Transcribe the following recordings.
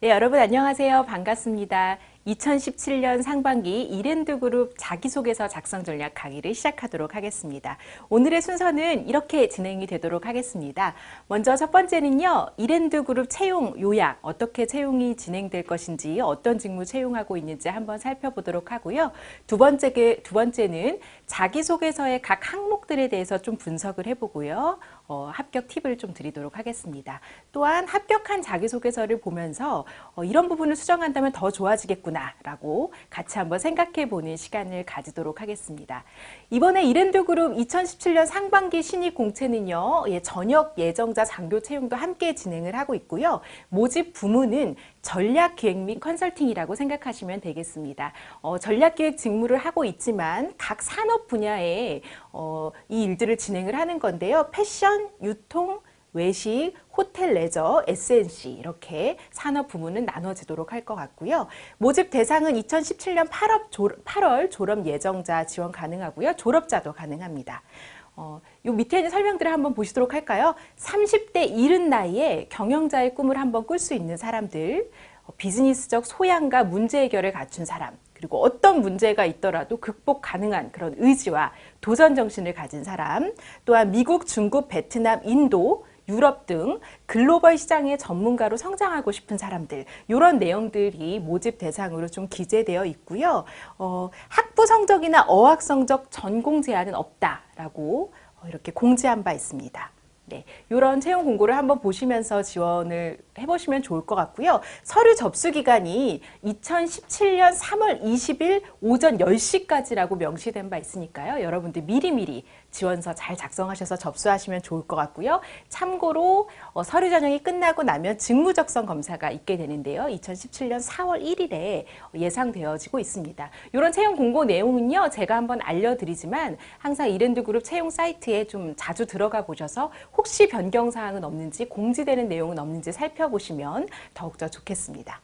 네, 여러분 안녕하세요. 반갑습니다. 2017년 상반기 이랜드그룹 자기소개서 작성 전략 강의를 시작하도록 하겠습니다. 오늘의 순서는 이렇게 진행이 되도록 하겠습니다. 먼저 첫 번째는요, 이랜드그룹 채용 요약, 어떻게 채용이 진행될 것인지, 어떤 직무 채용하고 있는지 한번 살펴보도록 하고요. 두 번째는 자기소개서의 각 항목들에 대해서 좀 분석을 해보고요. 합격 팁을 좀 드리도록 하겠습니다. 또한 합격한 자기소개서를 보면서 이런 부분을 수정한다면 더 좋아지겠구나 라고 같이 한번 생각해 보는 시간을 가지도록 하겠습니다. 이번에 이랜드그룹 2017년 상반기 신입 공채는요, 전역 예정자 장교 채용도 함께 진행을 하고 있고요. 모집 부문은 전략기획 및 컨설팅이라고 생각하시면 되겠습니다. 전략기획 직무를 하고 있지만 각 산업 분야에 이 일들을 진행을 하는 건데요. 패션, 유통, 외식, 호텔 레저, S&C 이렇게 산업 부문은 나눠지도록 할 것 같고요. 모집 대상은 2017년 8월 졸업 예정자 지원 가능하고요. 졸업자도 가능합니다. 요 밑에 있는 설명들을 한번 보시도록 할까요? 30대 이른 나이에 경영자의 꿈을 한번 꿀 수 있는 사람들, 비즈니스적 소양과 문제 해결을 갖춘 사람, 그리고 어떤 문제가 있더라도 극복 가능한 그런 의지와 도전 정신을 가진 사람, 또한 미국, 중국, 베트남, 인도, 유럽 등 글로벌 시장의 전문가로 성장하고 싶은 사람들, 이런 내용들이 모집 대상으로 좀 기재되어 있고요. 학부 성적이나 어학 성적 전공 제한은 없다라고 이렇게 공지한 바 있습니다. 네, 이런 채용 공고를 한번 보시면서 지원을 해보시면 좋을 것 같고요. 서류 접수 기간이 2017년 3월 20일 오전 10시까지라고 명시된 바 있으니까요. 여러분들 미리미리 지원서 잘 작성하셔서 접수하시면 좋을 것 같고요. 참고로 서류 전형이 끝나고 나면 직무적성 검사가 있게 되는데요. 2017년 4월 1일에 예상되어지고 있습니다. 이런 채용 공고 내용은요, 제가 한번 알려드리지만 항상 이랜드그룹 채용 사이트에 좀 자주 들어가 보셔서 혹시 변경사항은 없는지, 공지되는 내용은 없는지 살펴보시면 더욱더 좋겠습니다.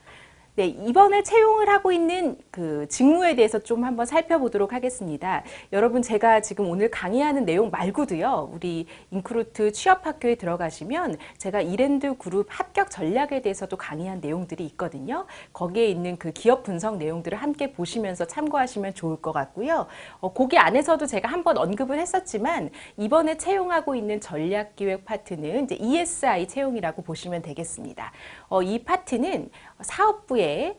네, 이번에 채용을 하고 있는 그 직무에 대해서 좀 한번 살펴보도록 하겠습니다. 여러분, 제가 지금 오늘 강의하는 내용 말고도요, 우리 인크루트 취업학교에 들어가시면 제가 이랜드그룹 합격 전략에 대해서도 강의한 내용들이 있거든요. 거기에 있는 그 기업 분석 내용들을 함께 보시면서 참고하시면 좋을 것 같고요. 거기 안에서도 제가 한번 언급을 했었지만 이번에 채용하고 있는 전략기획 파트는 이제 ESI 채용이라고 보시면 되겠습니다. 이 파트는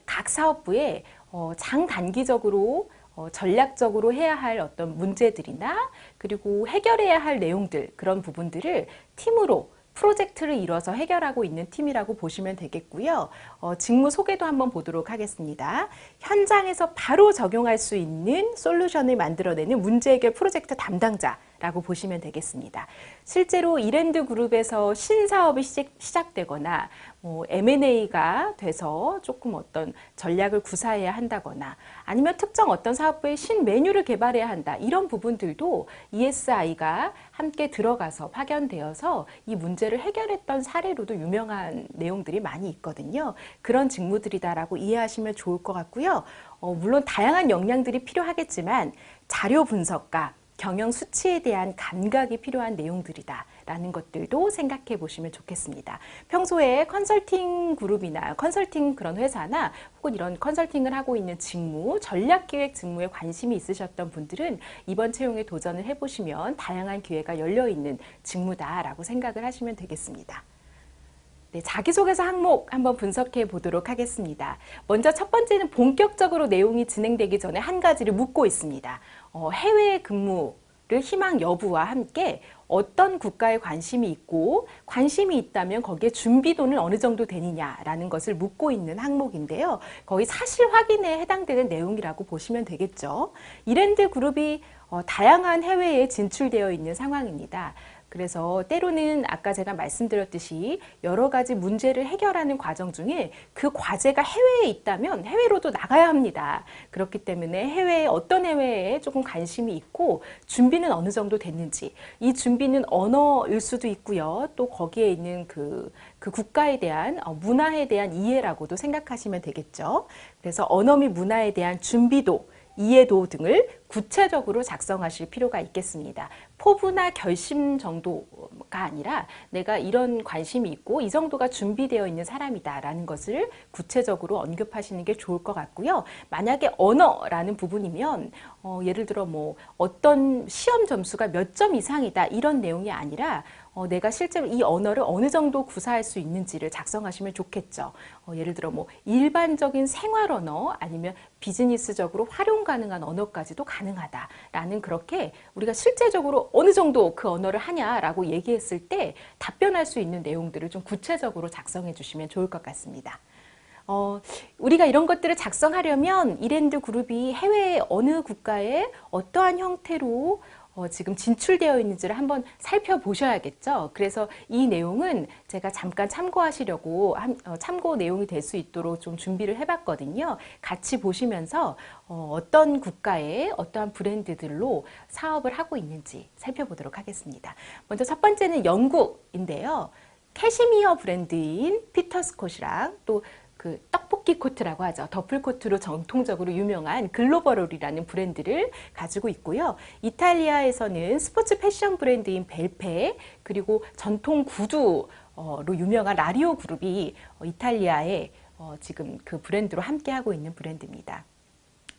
각 사업부에 장단기적으로 전략적으로 해야 할 어떤 문제들이나 그리고 해결해야 할 내용들, 그런 부분들을 팀으로 프로젝트를 이뤄서 해결하고 있는 팀이라고 보시면 되겠고요. 직무 소개도 한번 보도록 하겠습니다. 현장에서 바로 적용할 수 있는 솔루션을 만들어내는 문제 해결 프로젝트 담당자라고 보시면 되겠습니다. 실제로 이랜드그룹에서 신사업이 시작되거나 M&A가 돼서 조금 어떤 전략을 구사해야 한다거나 아니면 특정 어떤 사업부의 신메뉴를 개발해야 한다, 이런 부분들도 ESI가 함께 들어가서 파견되어서 이 문제를 해결했던 사례로도 유명한 내용들이 많이 있거든요. 그런 직무들이다라고 이해하시면 좋을 것 같고요. 물론 다양한 역량들이 필요하겠지만 자료 분석과 경영 수치에 대한 감각이 필요한 내용들이다 라는 것들도 생각해 보시면 좋겠습니다. 평소에 컨설팅 그룹이나 컨설팅 그런 회사나 혹은 이런 컨설팅을 하고 있는 직무, 전략기획 직무에 관심이 있으셨던 분들은 이번 채용에 도전을 해보시면 다양한 기회가 열려있는 직무다라고 생각을 하시면 되겠습니다. 네, 자기소개서 항목 한번 분석해 보도록 하겠습니다. 먼저 첫 번째는 본격적으로 내용이 진행되기 전에 한 가지를 묻고 있습니다. 해외 근무를 희망 여부와 함께 어떤 국가에 관심이 있고 관심이 있다면 거기에 준비도는 어느 정도 되느냐라는 것을 묻고 있는 항목인데요. 거의 사실 확인에 해당되는 내용이라고 보시면 되겠죠. 이랜드그룹이 다양한 해외에 진출되어 있는 상황입니다. 그래서 때로는 아까 제가 말씀드렸듯이 여러 가지 문제를 해결하는 과정 중에 그 과제가 해외에 있다면 해외로도 나가야 합니다. 그렇기 때문에 어떤 해외에 조금 관심이 있고 준비는 어느 정도 됐는지, 이 준비는 언어일 수도 있고요. 또 거기에 있는 그 국가에 대한 문화에 대한 이해라고도 생각하시면 되겠죠. 그래서 언어 및 문화에 대한 준비도, 이해도 등을 구체적으로 작성하실 필요가 있겠습니다. 포부나 결심 정도가 아니라 내가 이런 관심이 있고 이 정도가 준비되어 있는 사람이다 라는 것을 구체적으로 언급하시는 게 좋을 것 같고요. 만약에 언어라는 부분이면 예를 들어 뭐 어떤 시험 점수가 몇 점 이상이다 이런 내용이 아니라 내가 실제로 이 언어를 어느 정도 구사할 수 있는지를 작성하시면 좋겠죠. 예를 들어 뭐 일반적인 생활 언어 아니면 비즈니스적으로 활용 가능한 언어까지도 가능하다라는 그렇게 우리가 실제적으로 어느 정도 그 언어를 하냐라고 얘기했을 때 답변할 수 있는 내용들을 좀 구체적으로 작성해 주시면 좋을 것 같습니다. 우리가 이런 것들을 작성하려면 이랜드 그룹이 해외의 어느 국가에 어떠한 형태로 지금 진출되어 있는지를 한번 살펴보셔야겠죠. 그래서 이 내용은 제가 잠깐 참고하시려고 참고 내용이 될 수 있도록 좀 준비를 해봤거든요. 같이 보시면서 어떤 국가의 어떠한 브랜드들로 사업을 하고 있는지 살펴보도록 하겠습니다. 먼저 첫 번째는 영국인데요. 캐시미어 브랜드인 피터스콧이랑 또 그 떡볶이 코트라고 하죠. 더플 코트로 전통적으로 유명한 글로벌올이라는 브랜드를 가지고 있고요. 이탈리아에서는 스포츠 패션 브랜드인 벨페 그리고 전통 구두로 유명한 라리오 그룹이 이탈리아에 지금 그 브랜드로 함께하고 있는 브랜드입니다.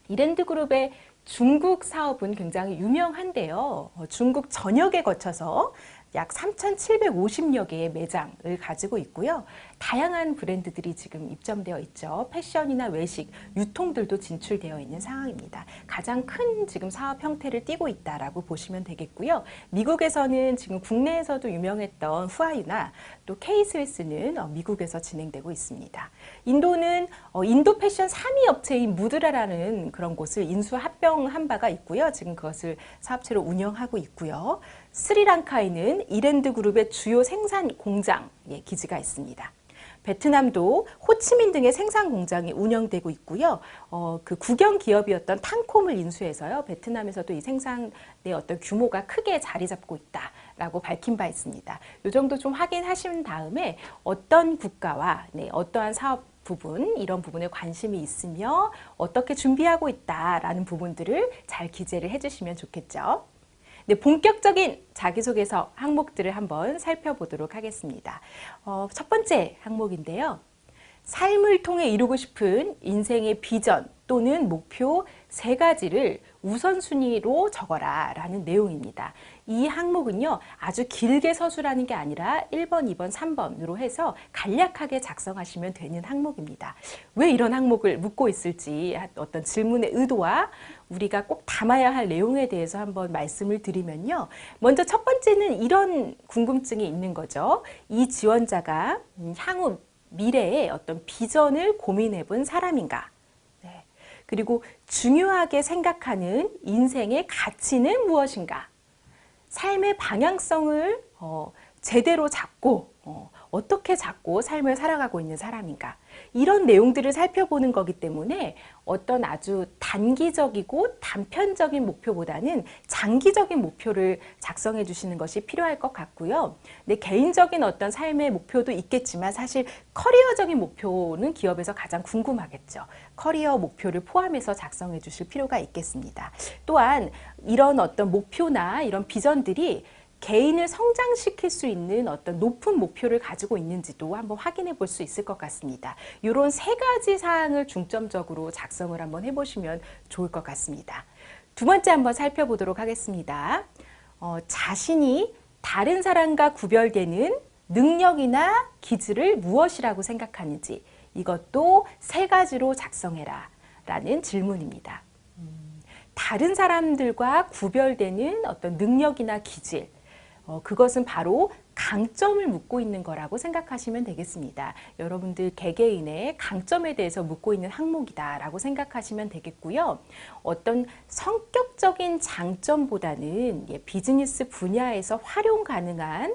이랜드 그룹의 중국 사업은 굉장히 유명한데요. 중국 전역에 거쳐서 약 3,750여 개의 매장을 가지고 있고요. 다양한 브랜드들이 지금 입점되어 있죠. 패션이나 외식, 유통들도 진출되어 있는 상황입니다. 가장 큰 지금 사업 형태를 띠고 있다라고 보시면 되겠고요. 미국에서는 지금 국내에서도 유명했던 후아유나 또 K-스위스는 미국에서 진행되고 있습니다. 인도는 인도 패션 3위 업체인 무드라라는 그런 곳을 인수 합병한 바가 있고요. 지금 그것을 사업체로 운영하고 있고요. 스리랑카에는 이랜드 그룹의 주요 생산 공장의 기지가 있습니다. 베트남도 호치민 등의 생산 공장이 운영되고 있고요. 그 국영 기업이었던 탕콤을 인수해서요. 베트남에서도 이 생산의 어떤 규모가 크게 자리 잡고 있다라고 밝힌 바 있습니다. 이 정도 좀 확인하신 다음에 어떤 국가와 어떠한 사업 부분, 이런 부분에 관심이 있으며 어떻게 준비하고 있다라는 부분들을 잘 기재를 해주시면 좋겠죠. 네, 본격적인 자기소개서 항목들을 한번 살펴보도록 하겠습니다. 첫 번째 항목인데요. 삶을 통해 이루고 싶은 인생의 비전 또는 목표 3가지를 우선순위로 적어라 라는 내용입니다. 이 항목은요, 아주 길게 서술하는 게 아니라 1번, 2번, 3번으로 해서 간략하게 작성하시면 되는 항목입니다. 왜 이런 항목을 묻고 있을지 어떤 질문의 의도와 우리가 꼭 담아야 할 내용에 대해서 한번 말씀을 드리면요. 먼저 첫 번째는 이런 궁금증이 있는 거죠. 이 지원자가 향후 미래의 어떤 비전을 고민해 본 사람인가? 네. 그리고 중요하게 생각하는 인생의 가치는 무엇인가? 삶의 방향성을 제대로 잡고 어떻게 잡고 삶을 살아가고 있는 사람인가? 이런 내용들을 살펴보는 거기 때문에 어떤 아주 단기적이고 단편적인 목표보다는 장기적인 목표를 작성해 주시는 것이 필요할 것 같고요. 내 개인적인 어떤 삶의 목표도 있겠지만 사실 커리어적인 목표는 기업에서 가장 궁금하겠죠. 커리어 목표를 포함해서 작성해 주실 필요가 있겠습니다. 또한 이런 어떤 목표나 이런 비전들이 개인을 성장시킬 수 있는 어떤 높은 목표를 가지고 있는지도 한번 확인해 볼 수 있을 것 같습니다. 이런 3가지 사항을 중점적으로 작성을 한번 해보시면 좋을 것 같습니다. 두 번째 한번 살펴보도록 하겠습니다. 자신이 다른 사람과 구별되는 능력이나 기질을 무엇이라고 생각하는지 이것도 3가지로 작성해라 라는 질문입니다. 다른 사람들과 구별되는 어떤 능력이나 기질, 그것은 바로 강점을 묻고 있는 거라고 생각하시면 되겠습니다. 여러분들 개개인의 강점에 대해서 묻고 있는 항목이다라고 생각하시면 되겠고요. 어떤 성격적인 장점보다는 비즈니스 분야에서 활용 가능한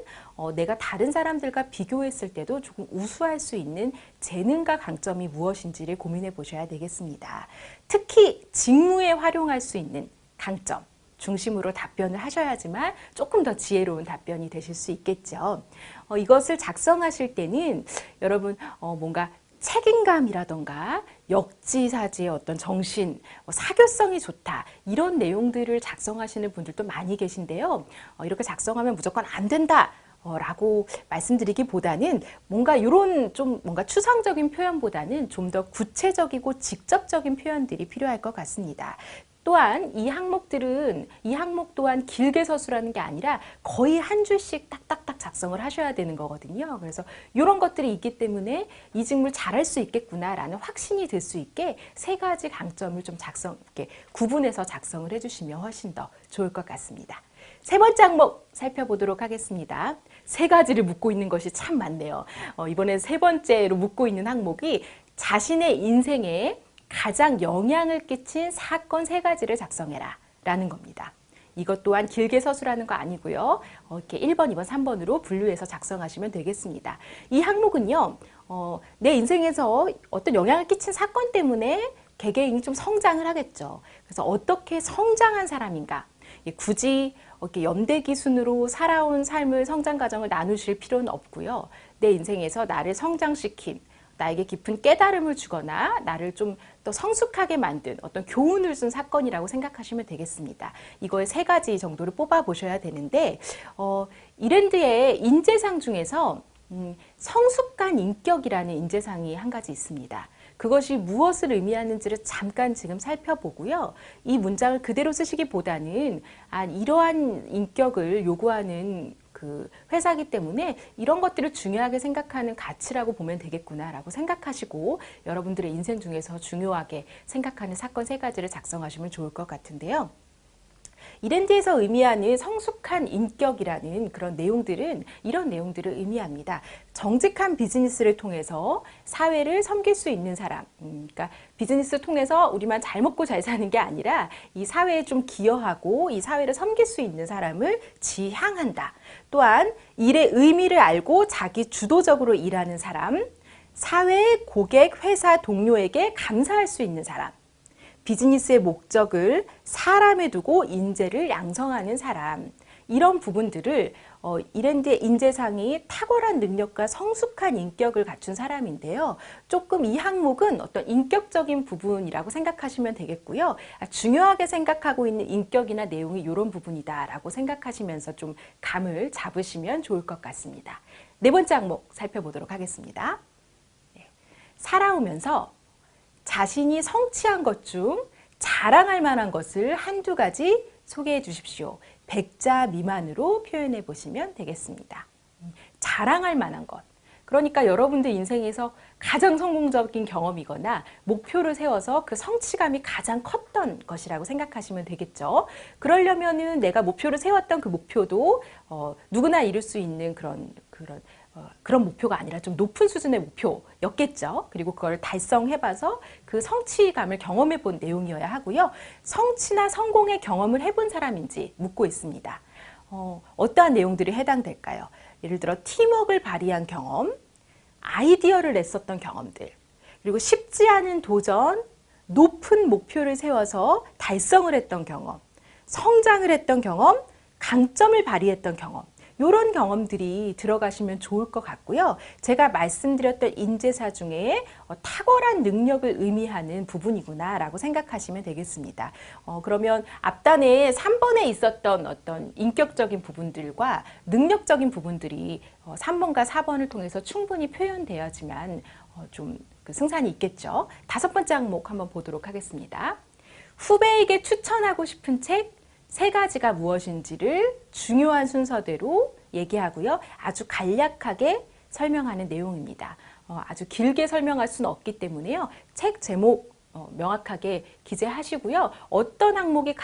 내가 다른 사람들과 비교했을 때도 조금 우수할 수 있는 재능과 강점이 무엇인지를 고민해 보셔야 되겠습니다. 특히 직무에 활용할 수 있는 강점 중심으로 답변을 하셔야지만 조금 더 지혜로운 답변이 되실 수 있겠죠. 이것을 작성하실 때는 여러분 뭔가 책임감이라던가 역지사지의 어떤 정신, 사교성이 좋다 이런 내용들을 작성하시는 분들도 많이 계신데요. 이렇게 작성하면 무조건 안 된다 라고 말씀드리기보다는 뭔가 이런 좀 뭔가 추상적인 표현보다는 좀 더 구체적이고 직접적인 표현들이 필요할 것 같습니다. 또한 이 항목 또한 길게 서술하는 게 아니라 거의 한 줄씩 딱딱딱 작성을 하셔야 되는 거거든요. 그래서 이런 것들이 있기 때문에 이 직무를 잘할 수 있겠구나라는 확신이 들 수 있게 세 가지 강점을 좀 이렇게 구분해서 작성을 해주시면 훨씬 더 좋을 것 같습니다. 세 번째 항목 살펴보도록 하겠습니다. 세 가지를 묻고 있는 것이 참 많네요. 이번엔 세 번째로 묻고 있는 항목이 자신의 인생에 가장 영향을 끼친 사건 세 가지를 작성해라 라는 겁니다. 이것 또한 길게 서술하는 거 아니고요. 이렇게 1번, 2번, 3번으로 분류해서 작성하시면 되겠습니다. 이 항목은요. 내 인생에서 어떤 영향을 끼친 사건 때문에 개개인이 좀 성장을 하겠죠. 그래서 어떻게 성장한 사람인가. 굳이 이렇게 연대기 순으로 살아온 삶을 성장 과정을 나누실 필요는 없고요. 내 인생에서 나를 성장시킨 나에게 깊은 깨달음을 주거나 나를 좀 더 성숙하게 만든 어떤 교훈을 준 사건이라고 생각하시면 되겠습니다. 이거의 세 가지 정도를 뽑아 보셔야 되는데 이랜드의 인재상 중에서 성숙한 인격이라는 인재상이 한 가지 있습니다. 그것이 무엇을 의미하는지를 잠깐 지금 살펴보고요. 이 문장을 그대로 쓰시기보다는 이러한 인격을 요구하는 그 회사이기 때문에 이런 것들을 중요하게 생각하는 가치라고 보면 되겠구나라고 생각하시고 여러분들의 인생 중에서 중요하게 생각하는 사건 세 가지를 작성하시면 좋을 것 같은데요. 이랜드에서 의미하는 성숙한 인격이라는 그런 내용들은 이런 내용들을 의미합니다. 정직한 비즈니스를 통해서 사회를 섬길 수 있는 사람, 그러니까 비즈니스를 통해서 우리만 잘 먹고 잘 사는 게 아니라 이 사회에 좀 기여하고 이 사회를 섬길 수 있는 사람을 지향한다. 또한 일의 의미를 알고 자기 주도적으로 일하는 사람, 사회, 고객, 회사, 동료에게 감사할 수 있는 사람, 비즈니스의 목적을 사람에 두고 인재를 양성하는 사람, 이런 부분들을 이랜드의 인재상이 탁월한 능력과 성숙한 인격을 갖춘 사람인데요. 조금 이 항목은 어떤 인격적인 부분이라고 생각하시면 되겠고요. 중요하게 생각하고 있는 인격이나 내용이 이런 부분이다라고 생각하시면서 좀 감을 잡으시면 좋을 것 같습니다. 네 번째 항목 살펴보도록 하겠습니다. 살아오면서 자신이 성취한 것 중 자랑할 만한 것을 한두 가지 소개해 주십시오. 100자 미만으로 표현해 보시면 되겠습니다. 자랑할 만한 것. 그러니까 여러분들 인생에서 가장 성공적인 경험이거나 목표를 세워서 그 성취감이 가장 컸던 것이라고 생각하시면 되겠죠. 그러려면은 내가 목표를 세웠던 그 목표도 누구나 이룰 수 있는 그런 목표가 아니라 좀 높은 수준의 목표였겠죠. 그리고 그걸 달성해봐서 그 성취감을 경험해본 내용이어야 하고요. 성취나 성공의 경험을 해본 사람인지 묻고 있습니다. 어떠한 내용들이 해당될까요? 예를 들어 팀워크를 발휘한 경험, 아이디어를 냈었던 경험들, 그리고 쉽지 않은 도전, 높은 목표를 세워서 달성을 했던 경험, 성장을 했던 경험, 강점을 발휘했던 경험, 이런 경험들이 들어가시면 좋을 것 같고요. 제가 말씀드렸던 인재사 중에 탁월한 능력을 의미하는 부분이구나 라고 생각하시면 되겠습니다. 그러면 앞단에 3번에 있었던 어떤 인격적인 부분들과 능력적인 부분들이 3번과 4번을 통해서 충분히 표현되어야지만 좀 그 승산이 있겠죠. 다섯 번째 항목 한번 보도록 하겠습니다. 후배에게 추천하고 싶은 책 세 가지가 무엇인지를 중요한 순서대로 얘기하고요. 아주 간략하게 설명하는 내용입니다. 아주 길게 설명할 수는 없기 때문에요. 책 제목 명확하게 기재하시고요. 어떤 항목이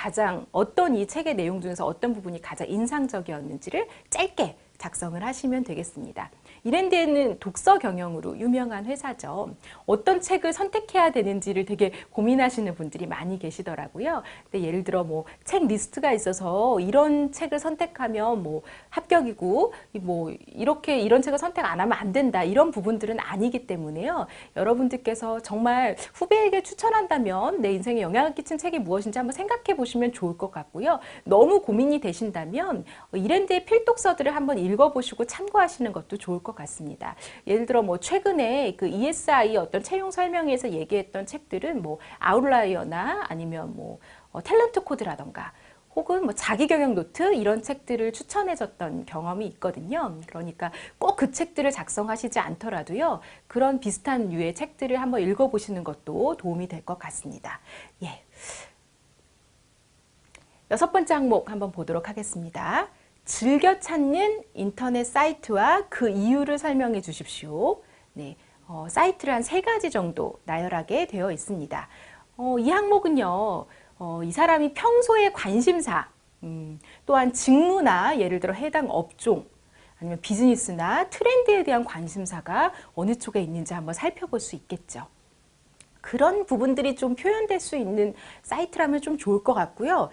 어떤 이 책의 내용 중에서 어떤 부분이 가장 인상적이었는지를 짧게 작성을 하시면 되겠습니다. 이랜드는 독서 경영으로 유명한 회사죠. 어떤 책을 선택해야 되는지를 되게 고민하시는 분들이 많이 계시더라고요. 근데 예를 들어 뭐 책 리스트가 있어서 이런 책을 선택하면 뭐 합격이고 뭐 이런 책을 선택 안 하면 안 된다. 이런 부분들은 아니기 때문에요. 여러분들께서 정말 후배에게 추천한다면 내 인생에 영향을 끼친 책이 무엇인지 한번 생각해 보시면 좋을 것 같고요. 너무 고민이 되신다면 이랜드의 필독서들을 한번 읽어보시고 참고하시는 것도 좋을 것 것 같습니다. 예를 들어 뭐 최근에 그 ESI 어떤 채용 설명회에서 얘기했던 책들은 뭐 아웃라이어나 아니면 뭐 탤런트 코드라던가 혹은 뭐 자기경영 노트 이런 책들을 추천해줬던 경험이 있거든요. 그러니까 꼭 그 책들을 작성하시지 않더라도요. 그런 비슷한 류의 책들을 한번 읽어보시는 것도 도움이 될 것 같습니다. 예. 6번째 항목 한번 보도록 하겠습니다. 즐겨 찾는 인터넷 사이트와 그 이유를 설명해 주십시오. 네, 사이트를 한 3가지 정도 나열하게 되어 있습니다. 이 항목은요. 이 사람이 평소의 관심사, 또한 직무나 예를 들어 해당 업종, 아니면 비즈니스나 트렌드에 대한 관심사가 어느 쪽에 있는지 한번 살펴볼 수 있겠죠. 그런 부분들이 좀 표현될 수 있는 사이트라면 좀 좋을 것 같고요.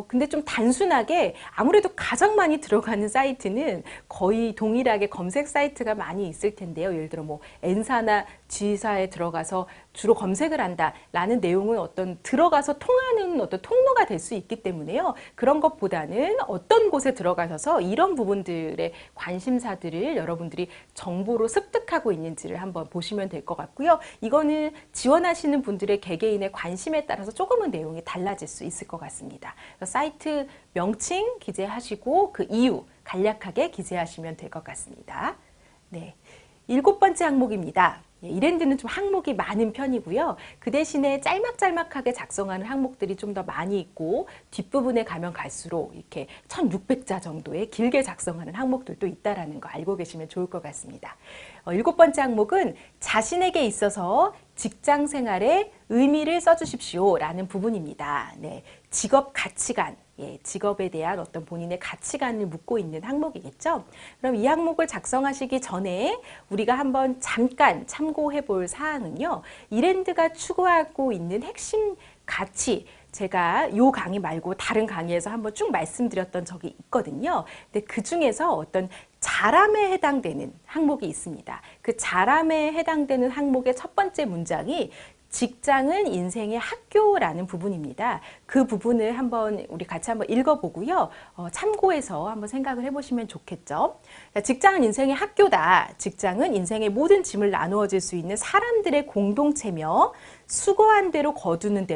근데 좀 단순하게 아무래도 가장 많이 들어가는 사이트는 거의 동일하게 검색 사이트가 많이 있을 텐데요. 예를 들어 뭐 N사나 G사에 들어가서 주로 검색을 한다라는 내용은 어떤 들어가서 통하는 어떤 통로가 될 수 있기 때문에요. 그런 것보다는 어떤 곳에 들어가셔서 이런 부분들의 관심사들을 여러분들이 정보로 습득하고 있는지를 한번 보시면 될 것 같고요. 이거는 지원하시는 분들의 개개인의 관심에 따라서 조금은 내용이 달라질 수 있을 것 같습니다. 사이트 명칭 기재하시고 그 이유 간략하게 기재하시면 될 것 같습니다. 네, 7번째 항목입니다. 이랜드는 좀 항목이 많은 편이고요. 그 대신에 짤막짤막하게 작성하는 항목들이 좀 더 많이 있고 뒷부분에 가면 갈수록 이렇게 1600자 정도의 길게 작성하는 항목들도 있다는 거 알고 계시면 좋을 것 같습니다. 7번째 항목은 자신에게 있어서 직장 생활에 의미를 써주십시오 라는 부분입니다. 네, 직업 가치관, 직업에 대한 어떤 본인의 가치관을 묻고 있는 항목이겠죠. 그럼 이 항목을 작성하시기 전에 우리가 한번 잠깐 참고해 볼 사항은요. 이랜드가 추구하고 있는 핵심 가치, 제가 이 강의 말고 다른 강의에서 한번 쭉 말씀드렸던 적이 있거든요. 근데 그 중에서 어떤 잘함에 해당되는 항목이 있습니다. 그 잘함에 해당되는 항목의 첫 번째 문장이 직장은 인생의 학교라는 부분입니다. 그 부분을 한번 우리 같이 한번 읽어보고요. 참고해서 한번 생각을 해보시면 좋겠죠. 직장은 인생의 학교다. 직장은 인생의 모든 짐을 나누어질 수 있는 사람들의 공동체며 수고한 대로 거두는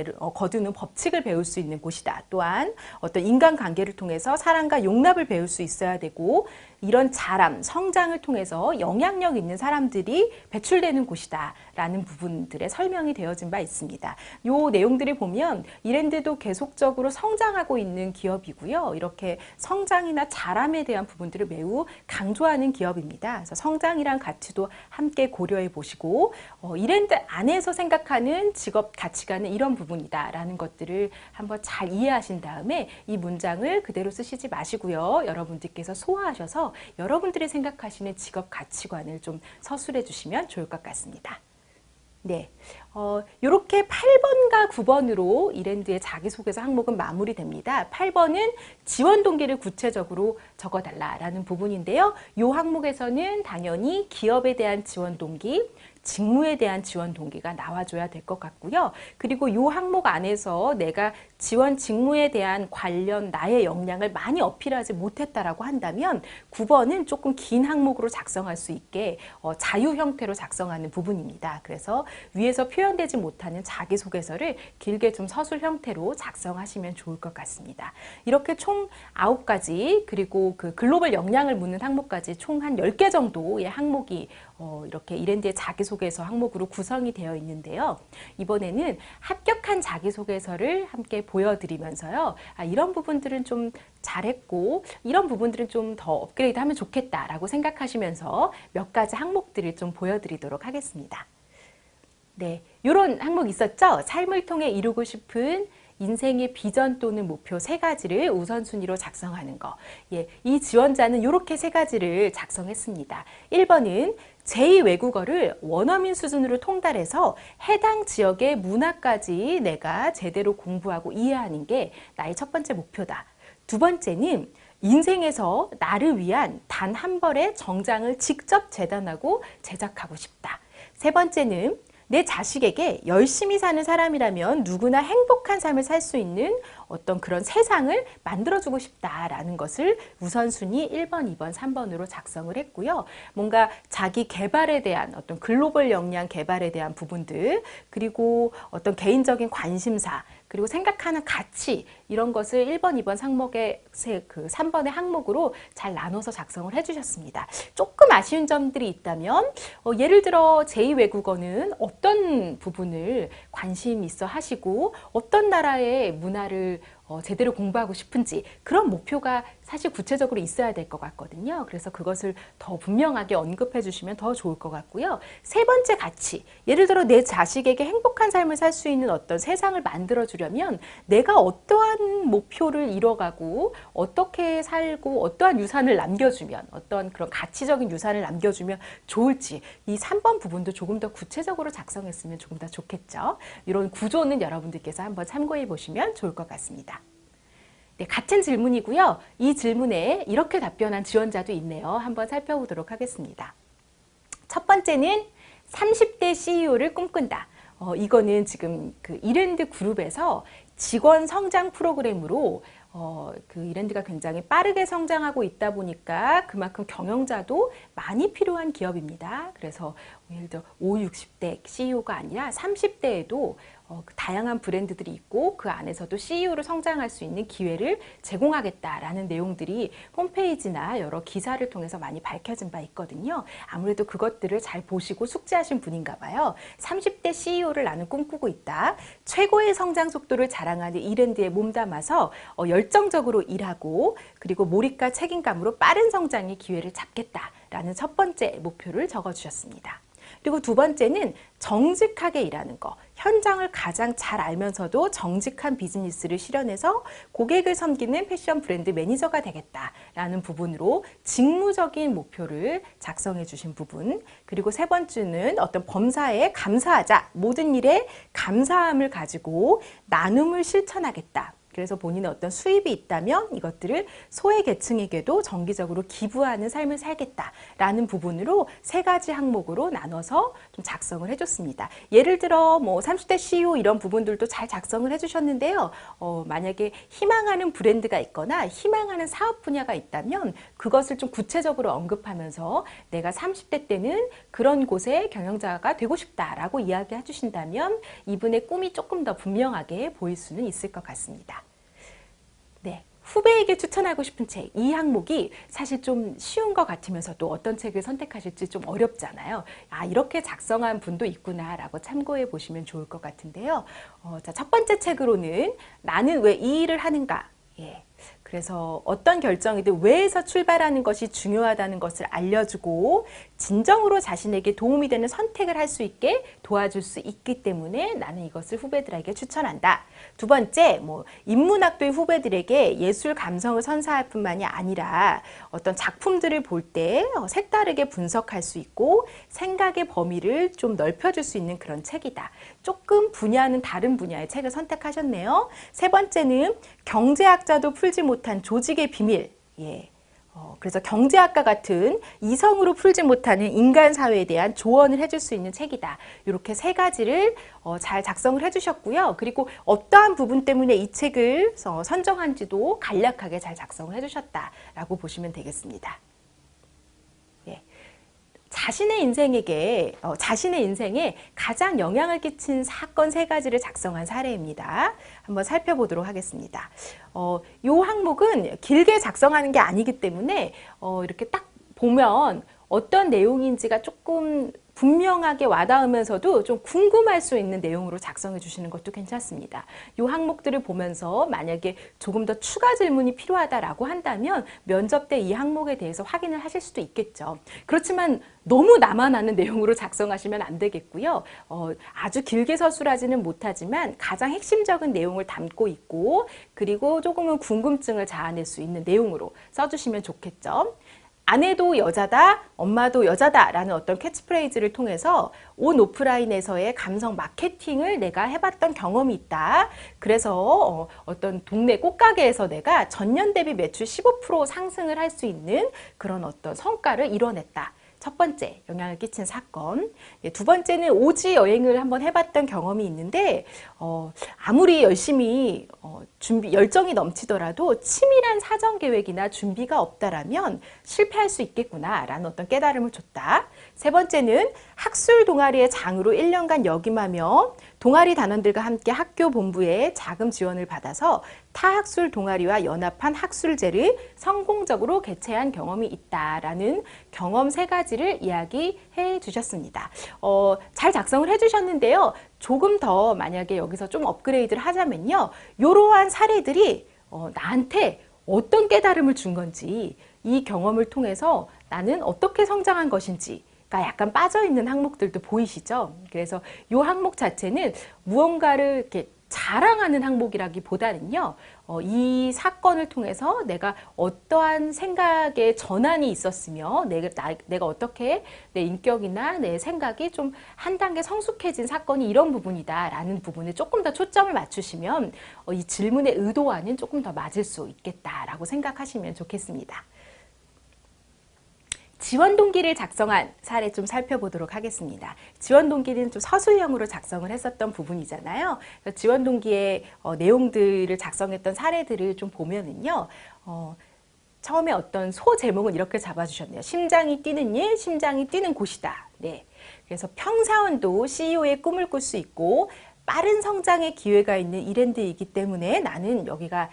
법칙을 배울 수 있는 곳이다. 또한 어떤 인간관계를 통해서 사랑과 용납을 배울 수 있어야 되고 이런 자람, 성장을 통해서 영향력 있는 사람들이 배출되는 곳이다 라는 부분들의 설명이 되어진 바 있습니다. 이 내용들을 보면 이랜드도 계속적으로 성장하고 있는 기업이고요. 이렇게 성장이나 자람에 대한 부분들을 매우 강조하는 기업입니다. 그래서 성장이란 가치도 함께 고려해 보시고 이랜드 안에서 생각하는 직업 가치관은 이런 부분이다 라는 것들을 한번 잘 이해하신 다음에 이 문장을 그대로 쓰시지 마시고요. 여러분들께서 소화하셔서 여러분들이 생각하시는 직업 가치관을 좀 서술해 주시면 좋을 것 같습니다. 네, 이렇게 8번과 9번으로 이랜드의 자기소개서 항목은 마무리됩니다. 8번은 지원 동기를 구체적으로 적어달라라는 부분인데요. 이 항목에서는 당연히 기업에 대한 지원 동기, 직무에 대한 지원 동기가 나와줘야 될 것 같고요. 그리고 이 항목 안에서 내가 지원 직무에 대한 관련 나의 역량을 많이 어필하지 못했다라고 한다면 9번은 조금 긴 항목으로 작성할 수 있게 자유 형태로 작성하는 부분입니다. 그래서 위에서 표현되지 못하는 자기소개서를 길게 좀 서술 형태로 작성하시면 좋을 것 같습니다. 이렇게 총 9가지 그리고 그 글로벌 역량을 묻는 항목까지 총 한 10개 정도의 항목이 이렇게 이랜드의 자기소개서 항목으로 구성이 되어 있는데요. 이번에는 합격한 자기소개서를 함께 보여드리면서요. 이런 부분들은 좀 잘했고 이런 부분들은 좀 더 업그레이드하면 좋겠다라고 생각하시면서 몇 가지 항목들을 좀 보여드리도록 하겠습니다. 네, 이런 항목 있었죠? 삶을 통해 이루고 싶은 인생의 비전 또는 목표 3가지를 우선순위로 작성하는 거. 이 지원자는 이렇게 3가지를 작성했습니다. 1번은 제2외국어를 원어민 수준으로 통달해서 해당 지역의 문화까지 내가 제대로 공부하고 이해하는 게 나의 첫 번째 목표다. 2번째는 인생에서 나를 위한 단 한 벌의 정장을 직접 재단하고 제작하고 싶다. 3번째는 내 자식에게 열심히 사는 사람이라면 누구나 행복한 삶을 살 수 있는 어떤 그런 세상을 만들어주고 싶다라는 것을 우선순위 1번, 2번, 3번으로 작성을 했고요. 뭔가 자기 개발에 대한 어떤 글로벌 역량 개발에 대한 부분들, 그리고 어떤 개인적인 관심사, 그리고 생각하는 가치, 이런 것을 1번, 2번 항목의 그 3번의 항목으로 잘 나눠서 작성을 해주셨습니다. 조금 아쉬운 점들이 있다면 예를 들어 제2외국어는 어떤 부분을 관심 있어 하시고 어떤 나라의 문화를 제대로 공부하고 싶은지, 그런 목표가 사실 구체적으로 있어야 될 것 같거든요. 그래서 그것을 더 분명하게 언급해 주시면 더 좋을 것 같고요. 세 번째 가치, 예를 들어 내 자식에게 행복한 삶을 살 수 있는 어떤 세상을 만들어 주려면 내가 어떠한 목표를 이뤄가고 어떻게 살고 어떠한 유산을 남겨주면, 어떤 그런 가치적인 유산을 남겨주면 좋을지, 이 3번 부분도 조금 더 구체적으로 작성했으면 조금 더 좋겠죠. 이런 구조는 여러분들께서 한번 참고해 보시면 좋을 것 같습니다. 네, 같은 질문이고요. 이 질문에 이렇게 답변한 지원자도 있네요. 한번 살펴보도록 하겠습니다. 첫 번째는 30대 CEO를 꿈꾼다. 이거는 지금 그 이랜드 그룹에서 직원 성장 프로그램으로 그 이랜드가 굉장히 빠르게 성장하고 있다 보니까 그만큼 경영자도 많이 필요한 기업입니다. 그래서 예를 들어 50, 60대 CEO가 아니라 30대에도 다양한 브랜드들이 있고 그 안에서도 CEO로 성장할 수 있는 기회를 제공하겠다라는 내용들이 홈페이지나 여러 기사를 통해서 많이 밝혀진 바 있거든요. 아무래도 그것들을 잘 보시고 숙지하신 분인가 봐요. 30대 CEO를 나는 꿈꾸고 있다. 최고의 성장 속도를 자랑하는 이랜드에 몸담아서 열정적으로 일하고, 그리고 몰입과 책임감으로 빠른 성장의 기회를 잡겠다라는 첫 번째 목표를 적어주셨습니다. 그리고 두 번째는 정직하게 일하는 거. 현장을 가장 잘 알면서도 정직한 비즈니스를 실현해서 고객을 섬기는 패션 브랜드 매니저가 되겠다라는 부분으로 직무적인 목표를 작성해 주신 부분. 그리고 세 번째는 어떤 범사에 감사하자. 모든 일에 감사함을 가지고 나눔을 실천하겠다. 그래서 본인의 어떤 수입이 있다면 이것들을 소외계층에게도 정기적으로 기부하는 삶을 살겠다라는 부분으로 세 가지 항목으로 나눠서 좀 작성을 해줬습니다. 예를 들어 뭐 30대 CEO 이런 부분들도 잘 작성을 해주셨는데요. 만약에 희망하는 브랜드가 있거나 희망하는 사업 분야가 있다면 그것을 좀 구체적으로 언급하면서 내가 30대 때는 그런 곳의 경영자가 되고 싶다라고 이야기해 주신다면 이분의 꿈이 조금 더 분명하게 보일 수는 있을 것 같습니다. 네, 후배에게 추천하고 싶은 책, 이 항목이 사실 좀 쉬운 것 같으면서도 어떤 책을 선택하실지 좀 어렵잖아요. 아, 이렇게 작성한 분도 있구나라고 참고해 보시면 좋을 것 같은데요. 자, 첫 번째 책으로는 나는 왜 이 일을 하는가? 예. 그래서 어떤 결정이든 왜에서 출발하는 것이 중요하다는 것을 알려주고 진정으로 자신에게 도움이 되는 선택을 할 수 있게 도와줄 수 있기 때문에 나는 이것을 후배들에게 추천한다. 두 번째, 인문학도의 후배들에게 예술 감성을 선사할 뿐만이 아니라 어떤 작품들을 볼 때 색다르게 분석할 수 있고 생각의 범위를 좀 넓혀줄 수 있는 그런 책이다. 조금 분야는 다른 분야의 책을 선택하셨네요. 세 번째는 경제학자도 풀지 못한 조직의 비밀. 예. 그래서 경제학과 같은 이성으로 풀지 못하는 인간 사회에 대한 조언을 해줄 수 있는 책이다. 이렇게 세 가지를 잘 작성을 해주셨고요. 그리고 어떠한 부분 때문에 이 책을 선정한지도 간략하게 잘 작성을 해주셨다라고 보시면 되겠습니다. 자신의 인생에 가장 영향을 끼친 사건 세 가지를 작성한 사례입니다. 한번 살펴보도록 하겠습니다. 이 항목은 길게 작성하는 게 아니기 때문에 이렇게 딱 보면 어떤 내용인지가 조금 분명하게 와닿으면서도 좀 궁금할 수 있는 내용으로 작성해 주시는 것도 괜찮습니다. 이 항목들을 보면서 만약에 조금 더 추가 질문이 필요하다라고 한다면 면접 때 이 항목에 대해서 확인을 하실 수도 있겠죠. 그렇지만 너무 나만 아는 내용으로 작성하시면 안 되겠고요. 아주 길게 서술하지는 못하지만 가장 핵심적인 내용을 담고 있고 그리고 조금은 궁금증을 자아낼 수 있는 내용으로 써주시면 좋겠죠. 아내도 여자다, 엄마도 여자다라는 어떤 캐치프레이즈를 통해서 온 오프라인에서의 감성 마케팅을 내가 해봤던 경험이 있다. 그래서 어떤 동네 꽃가게에서 내가 전년 대비 매출 15% 상승을 할 수 있는 그런 어떤 성과를 이뤄냈다. 첫 번째 영향을 끼친 사건. 두 번째는 오지 여행을 한번 해봤던 경험이 있는데 아무리 열심히 열정이 넘치더라도 치밀한 사전 계획이나 준비가 없다라면 실패할 수 있겠구나라는 어떤 깨달음을 줬다. 세 번째는 학술 동아리의 장으로 1년간 역임하며 동아리 단원들과 함께 학교 본부에 자금 지원을 받아서 타학술 동아리와 연합한 학술제를 성공적으로 개최한 경험이 있다라는 경험 세 가지를 이야기해 주셨습니다. 잘 작성을 해 주셨는데요. 조금 더 만약에 여기서 좀 업그레이드를 하자면요. 이러한 사례들이 나한테 어떤 깨달음을 준 건지, 이 경험을 통해서 나는 어떻게 성장한 것인지 약간 빠져있는 항목들도 보이시죠? 그래서 이 항목 자체는 무언가를 이렇게 자랑하는 항목이라기보다는요, 이 사건을 통해서 내가 어떠한 생각의 전환이 있었으며 내가 어떻게 내 인격이나 내 생각이 좀 한 단계 성숙해진 사건이 이런 부분이다라는 부분에 조금 더 초점을 맞추시면 이 질문의 의도와는 조금 더 맞을 수 있겠다라고 생각하시면 좋겠습니다. 지원 동기를 작성한 사례 좀 살펴보도록 하겠습니다. 지원 동기는 좀 서술형으로 작성을 했었던 부분이잖아요. 지원 동기의 내용들을 작성했던 사례들을 좀 보면은요, 처음에 어떤 소 제목은 이렇게 잡아주셨네요. 심장이 뛰는 일, 심장이 뛰는 곳이다. 네. 그래서 평사원도 CEO의 꿈을 꿀 수 있고 빠른 성장의 기회가 있는 이랜드이기 때문에 나는 여기가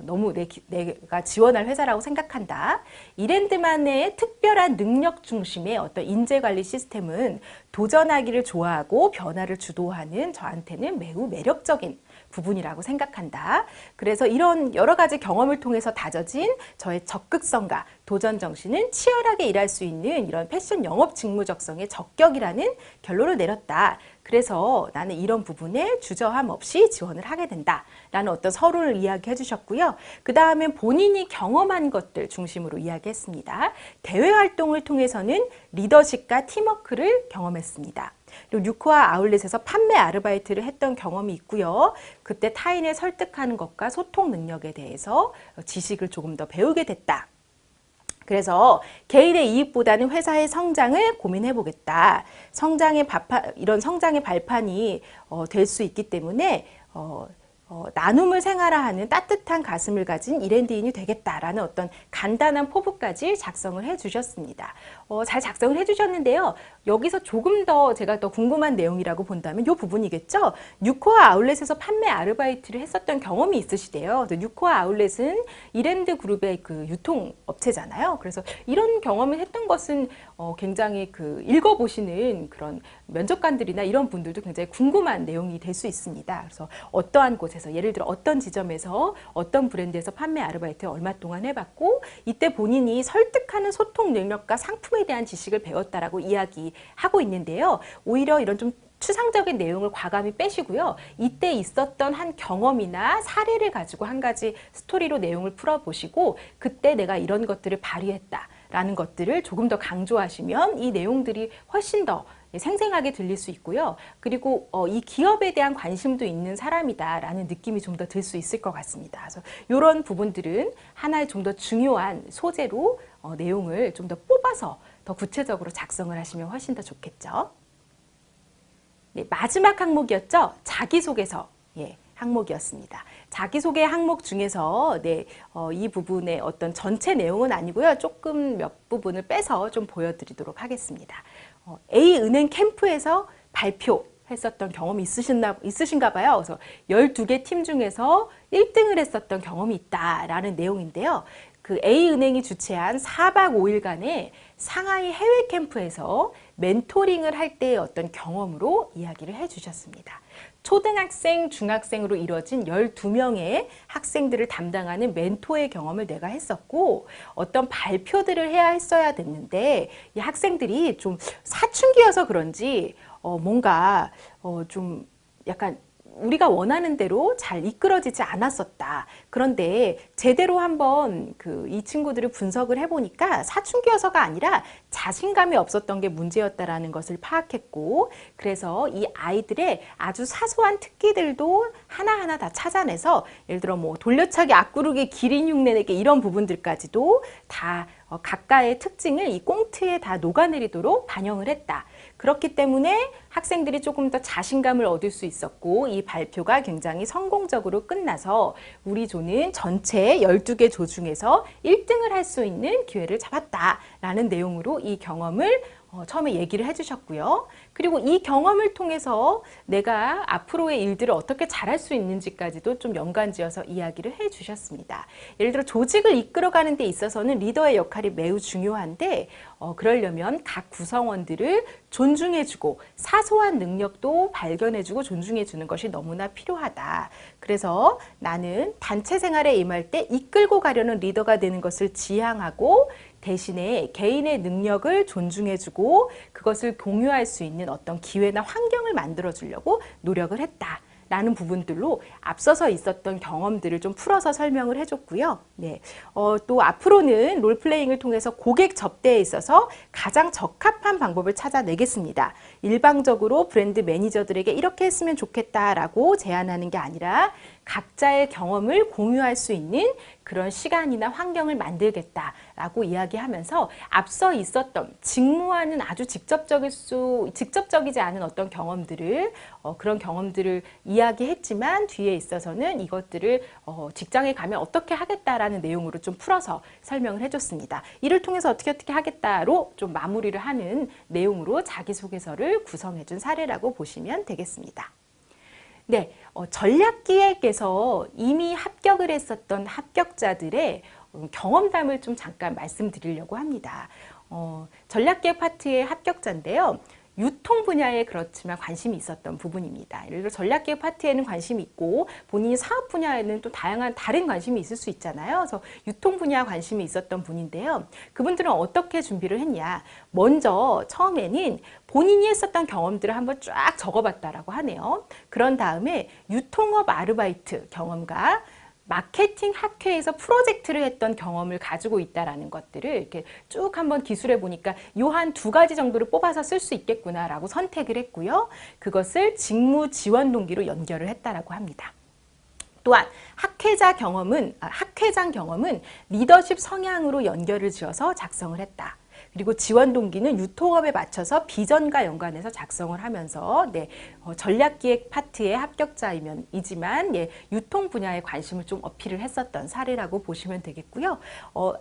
너무 내가 지원할 회사라고 생각한다. 이랜드만의 특별한 능력 중심의 어떤 인재관리 시스템은 도전하기를 좋아하고 변화를 주도하는 저한테는 매우 매력적인 부분이라고 생각한다. 그래서 이런 여러 가지 경험을 통해서 다져진 저의 적극성과 도전 정신은 치열하게 일할 수 있는 이런 패션 영업 직무적성의 적격이라는 결론을 내렸다. 그래서 나는 이런 부분에 주저함 없이 지원을 하게 된다. 라는 어떤 서론을 이야기해 주셨고요. 그 다음에 본인이 경험한 것들 중심으로 이야기했습니다. 대외 활동을 통해서는 리더십과 팀워크를 경험했습니다. 그리고 뉴코아 아울렛에서 판매 아르바이트를 했던 경험이 있고요. 그때 타인을 설득하는 것과 소통 능력에 대해서 지식을 조금 더 배우게 됐다. 그래서 개인의 이익보다는 회사의 성장을 고민해 보겠다. 이런 성장의 발판이 될 수 있기 때문에 나눔을 생활화하는 따뜻한 가슴을 가진 이랜드인이 되겠다라는 어떤 간단한 포부까지 작성을 해주셨습니다. 잘 작성을 해주셨는데요. 여기서 조금 더 제가 더 궁금한 내용이라고 본다면 이 부분이겠죠. 뉴코아 아울렛에서 판매 아르바이트를 했었던 경험이 있으시대요. 뉴코아 아울렛은 이랜드 그룹의 그 유통업체잖아요. 그래서 이런 경험을 했던 것은 굉장히 읽어보시는 그런 면접관들이나 이런 분들도 굉장히 궁금한 내용이 될 수 있습니다. 그래서 어떠한 곳에서 예를 들어 어떤 지점에서 어떤 브랜드에서 판매 아르바이트를 얼마 동안 해봤고 이때 본인이 설득하는 소통 능력과 상품에 대한 지식을 배웠다라고 이야기하고 있는데요. 오히려 이런 좀 추상적인 내용을 과감히 빼시고요. 이때 있었던 한 경험이나 사례를 가지고 한 가지 스토리로 내용을 풀어보시고 그때 내가 이런 것들을 발휘했다라는 것들을 조금 더 강조하시면 이 내용들이 훨씬 더 생생하게 들릴 수 있고요. 그리고 이 기업에 대한 관심도 있는 사람이다라는 느낌이 좀 더 들 수 있을 것 같습니다. 그래서 이런 부분들은 하나의 좀 더 중요한 소재로 내용을 좀 더 뽑아서 더 구체적으로 작성을 하시면 훨씬 더 좋겠죠. 네, 마지막 항목이었죠. 자기소개서 항목이었습니다. 자기소개 항목 중에서 이 부분의 어떤 전체 내용은 아니고요. 조금 몇 부분을 빼서 좀 보여드리도록 하겠습니다. A은행 캠프에서 발표했었던 경험이 있으신가 봐요. 그래서 12개 팀 중에서 1등을 했었던 경험이 있다라는 내용인데요. 그 A은행이 주최한 4박 5일간의 상하이 해외 캠프에서 멘토링을 할 때의 어떤 경험으로 이야기를 해주셨습니다. 초등학생, 중학생으로 이루어진 12명의 학생들을 담당하는 멘토의 경험을 내가 했었고 어떤 발표들을 해야 했어야 됐는데 이 학생들이 좀 사춘기여서 그런지 뭔가 좀 약간 우리가 원하는 대로 잘 이끌어지지 않았었다. 그런데 제대로 한번 이 친구들을 분석을 해보니까 사춘기여서가 아니라 자신감이 없었던 게 문제였다라는 것을 파악했고, 그래서 이 아이들의 아주 사소한 특기들도 하나하나 다 찾아내서 예를 들어 뭐 돌려차기, 앞구르기, 기린 흉내내기 이런 부분들까지도 다 각각의 특징을 이 꽁트에 다 녹아내리도록 반영을 했다. 그렇기 때문에 학생들이 조금 더 자신감을 얻을 수 있었고 이 발표가 굉장히 성공적으로 끝나서 우리 조는 전체 12개 조 중에서 1등을 할 수 있는 기회를 잡았다라는 내용으로 이 경험을 처음에 얘기를 해주셨고요. 그리고 이 경험을 통해서 내가 앞으로의 일들을 어떻게 잘할 수 있는지까지도 좀 연관지어서 이야기를 해주셨습니다. 예를 들어 조직을 이끌어가는 데 있어서는 리더의 역할이 매우 중요한데 그러려면 각 구성원들을 존중해주고 사소한 능력도 발견해주고 존중해주는 것이 너무나 필요하다. 그래서 나는 단체 생활에 임할 때 이끌고 가려는 리더가 되는 것을 지향하고 대신에 개인의 능력을 존중해주고 그것을 공유할 수 있는 어떤 기회나 환경을 만들어주려고 노력을 했다. 라는 부분들로 앞서서 있었던 경험들을 좀 풀어서 설명을 해줬고요. 네. 또 앞으로는 롤플레잉을 통해서 고객 접대에 있어서 가장 적합한 방법을 찾아내겠습니다. 일방적으로 브랜드 매니저들에게 이렇게 했으면 좋겠다라고 제안하는 게 아니라 각자의 경험을 공유할 수 있는 그런 시간이나 환경을 만들겠다라고 이야기하면서 앞서 있었던 직무와는 아주 직접적이지 않은 어떤 경험들을 그런 경험들을 이야기했지만 뒤에 있어서는 이것들을 직장에 가면 어떻게 하겠다라는 내용으로 좀 풀어서 설명을 해줬습니다. 이를 통해서 어떻게 하겠다로 좀 마무리를 하는 내용으로 자기소개서를 구성해준 사례라고 보시면 되겠습니다. 네, 전략기획에서 이미 합격을 했었던 합격자들의 경험담을 좀 잠깐 말씀드리려고 합니다. 전략기획 파트의 합격자인데요. 유통 분야에 그렇지만 관심이 있었던 부분입니다. 예를 들어 전략기획 파트에는 관심이 있고 본인이 사업 분야에는 또 다양한 다른 관심이 있을 수 있잖아요. 그래서 유통 분야 관심이 있었던 분인데요. 그분들은 어떻게 준비를 했냐. 먼저 처음에는 본인이 했었던 경험들을 한번 쫙 적어봤다라고 하네요. 그런 다음에 유통업 아르바이트 경험과 마케팅 학회에서 프로젝트를 했던 경험을 가지고 있다라는 것들을 이렇게 쭉 한번 기술해 보니까 요 한 2가지 정도를 뽑아서 쓸 수 있겠구나라고 선택을 했고요. 그것을 직무 지원 동기로 연결을 했다라고 합니다. 또한 학회장 경험은 리더십 성향으로 연결을 지어서 작성을 했다. 그리고 지원 동기는 유통업에 맞춰서 비전과 연관해서 작성을 하면서 전략기획 파트의 합격자이지만 유통 분야에 관심을 좀 어필을 했었던 사례라고 보시면 되겠고요.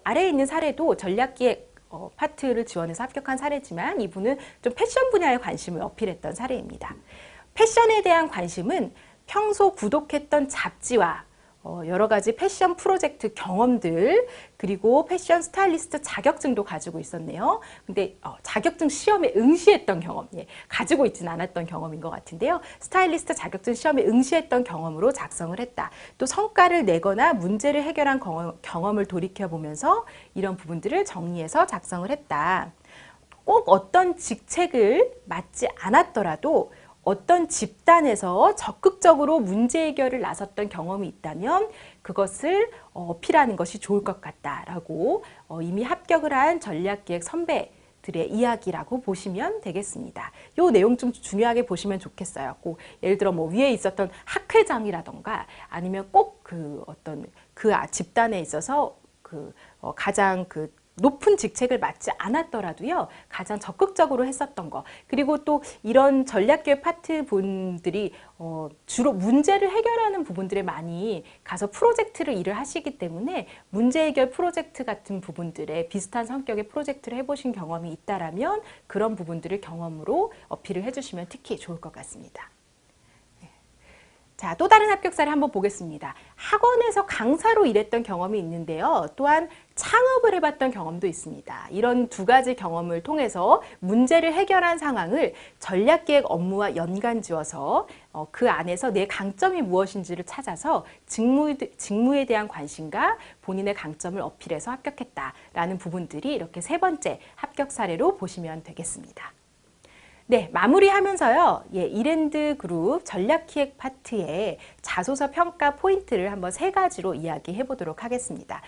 아래에 있는 사례도 전략기획 파트를 지원해서 합격한 사례지만 이분은 좀 패션 분야에 관심을 어필했던 사례입니다. 패션에 대한 관심은 평소 구독했던 잡지와 여러 가지 패션 프로젝트 경험들 그리고 패션 스타일리스트 자격증도 가지고 있었네요. 근데 자격증 시험에 응시했던 경험, 가지고 있지는 않았던 경험인 것 같은데요. 스타일리스트 자격증 시험에 응시했던 경험으로 작성을 했다. 또 성과를 내거나 문제를 해결한 경험을 돌이켜보면서 이런 부분들을 정리해서 작성을 했다. 꼭 어떤 직책을 맡지 않았더라도 어떤 집단에서 적극적으로 문제 해결을 나섰던 경험이 있다면 그것을 어필하는 것이 좋을 것 같다라고 이미 합격을 한 전략기획 선배들의 이야기라고 보시면 되겠습니다. 이 내용 좀 중요하게 보시면 좋겠어요. 꼭 예를 들어 뭐 위에 있었던 학회장이라던가 아니면 꼭 어떤 집단에 있어서 가장 높은 직책을 맡지 않았더라도요. 가장 적극적으로 했었던 거. 그리고 또 이런 전략기획 파트 분들이 주로 문제를 해결하는 부분들에 많이 가서 프로젝트를 일을 하시기 때문에 문제 해결 프로젝트 같은 부분들에 비슷한 성격의 프로젝트를 해보신 경험이 있다라면 그런 부분들을 경험으로 어필을 해주시면 특히 좋을 것 같습니다. 자, 또 다른 합격 사례 한번 보겠습니다. 학원에서 강사로 일했던 경험이 있는데요. 또한 창업을 해봤던 경험도 있습니다. 이런 2가지 경험을 통해서 문제를 해결한 상황을 전략기획 업무와 연관지어서 그 안에서 내 강점이 무엇인지를 찾아서 직무에 대한 관심과 본인의 강점을 어필해서 합격했다라는 부분들이 이렇게 3번째 합격 사례로 보시면 되겠습니다. 네, 마무리하면서요. 예, 이랜드 그룹 전략기획 파트의 자소서 평가 포인트를 한번 세 가지로 이야기해 보도록 하겠습니다.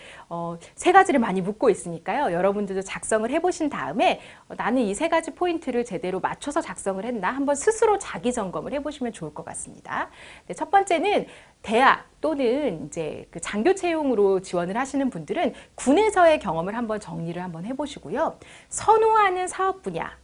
세 가지를 많이 묻고 있으니까요. 여러분들도 작성을 해보신 다음에 나는 이 세 가지 포인트를 제대로 맞춰서 작성을 했나 한번 스스로 자기 점검을 해보시면 좋을 것 같습니다. 네, 첫 번째는 대학 또는 이제 그 장교 채용으로 지원을 하시는 분들은 군에서의 경험을 한번 정리를 한번 해보시고요. 선호하는 사업 분야.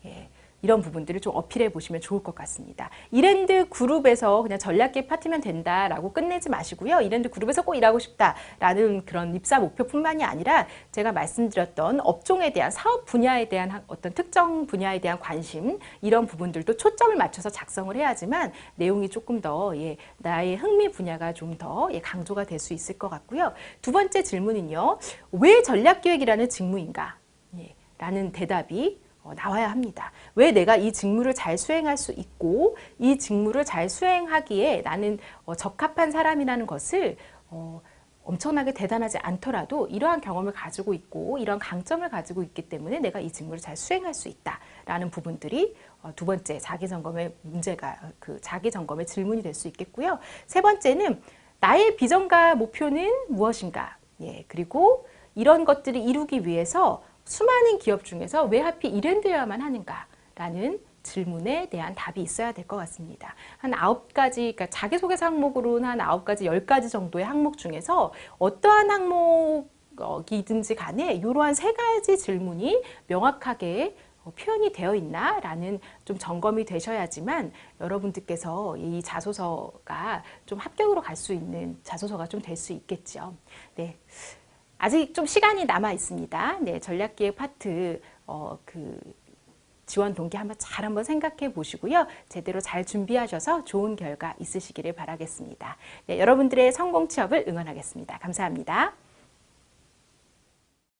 예. 이런 부분들을 좀 어필해 보시면 좋을 것 같습니다. 이랜드 그룹에서 그냥 전략기획 파트면 된다라고 끝내지 마시고요. 이랜드 그룹에서 꼭 일하고 싶다라는 그런 입사 목표뿐만이 아니라 제가 말씀드렸던 업종에 대한 사업 분야에 대한 어떤 특정 분야에 대한 관심 이런 부분들도 초점을 맞춰서 작성을 해야지만 내용이 조금 더 나의 흥미 분야가 좀 더 강조가 될 수 있을 것 같고요. 두 번째 질문은요. 왜 전략기획이라는 직무인가? 라는 대답이 나와야 합니다. 왜 내가 이 직무를 잘 수행할 수 있고 이 직무를 잘 수행하기에 나는 적합한 사람이라는 것을 엄청나게 대단하지 않더라도 이러한 경험을 가지고 있고 이런 강점을 가지고 있기 때문에 내가 이 직무를 잘 수행할 수 있다라는 부분들이 두 번째 자기점검의 문제가 그 자기점검의 질문이 될 수 있겠고요. 세 번째는 나의 비전과 목표는 무엇인가? 그리고 이런 것들을 이루기 위해서 수많은 기업 중에서 왜 하필 이랜드여야만 하는가라는 질문에 대한 답이 있어야 될 것 같습니다. 한 9가지, 그러니까 자기소개서 항목으로는 한 9가지, 10가지 정도의 항목 중에서 어떠한 항목이든지 간에 이러한 세 가지 질문이 명확하게 표현이 되어 있나라는 좀 점검이 되셔야지만 여러분들께서 이 자소서가 좀 합격으로 갈 수 있는 자소서가 좀 될 수 있겠죠. 네. 아직 좀 시간이 남아 있습니다. 네, 전략기획 파트 지원 동기 한번 생각해 보시고요. 제대로 잘 준비하셔서 좋은 결과 있으시기를 바라겠습니다. 네, 여러분들의 성공 취업을 응원하겠습니다. 감사합니다.